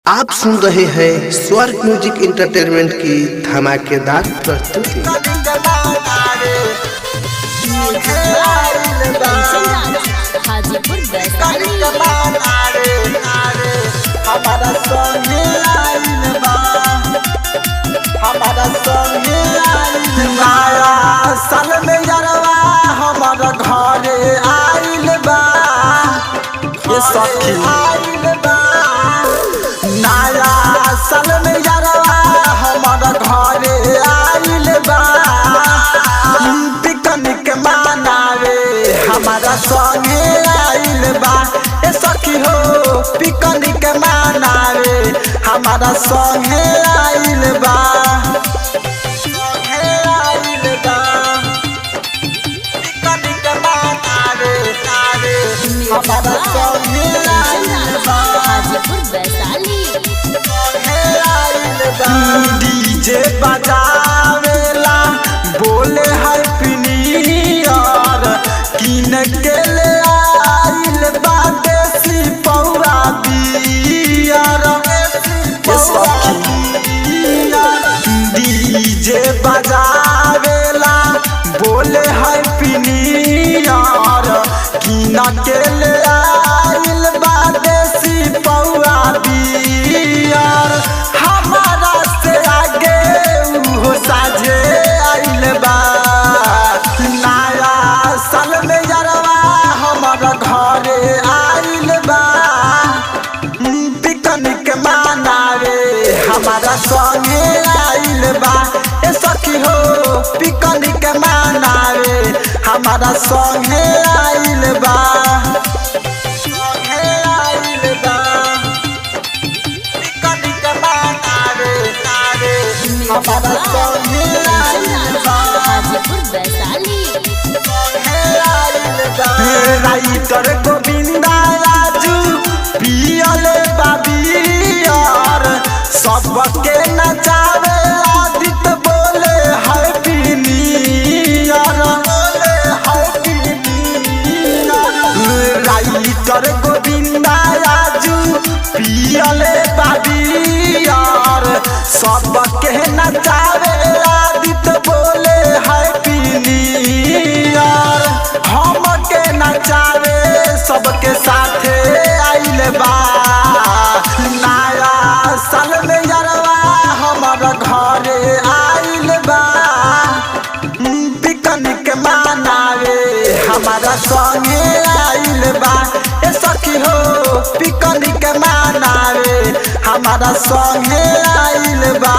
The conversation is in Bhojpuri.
आप सुन रहे हैं स्वर्ग म्यूजिक एंटरटेनमेंट की धमाकेदार प्रस्तुति। हाजीपुर वैशाली नया साल में यारवा हमारा घरे आइल बा, ये सखी आइल बा। नया साल में यारवा हमारा घरे आइल बा, पिकनिक मनावे हमारा संगे आइल बा। ये सखी हो पिकनिक मनावे हमारा संगे आइल बा। हाजीपुर वैशाली डीजे बजावेला बोले हैप्पी न्यू ईयर, किन के ले आइल बा देसी पौरा बियर। डीजे बजावेला बोले हैप्पी न्यू ईयर, किन के ले आइल बा देसी पौरा बियर। हमारा से आगे उहो साझे आइल बा। नया साल में यारवा हमारा घरे आइल बा, पिकनिक मनावे हमारा संगे आइल बा। ए सखी हो पिकनिक मनावे हमारा संगे आइल बा। हाजीपुर वैशाली राइटर गोविंदा राजू पियले बाबियर, सबके नचावे आदित बोले happy new year. Writer Govinda Raju पियले बाबियर, सबके नचावे आदित बोले हैप्पी न्यू ईयर। हमके नचावे सबके साथे आइल बा। नया साल में यारवा हमारा घरे आइल बा, पिकनिक मनावे हमारा संगे आइल बा। ए सखी हो पिकनिक मनावे हमारा संगे आइल बा।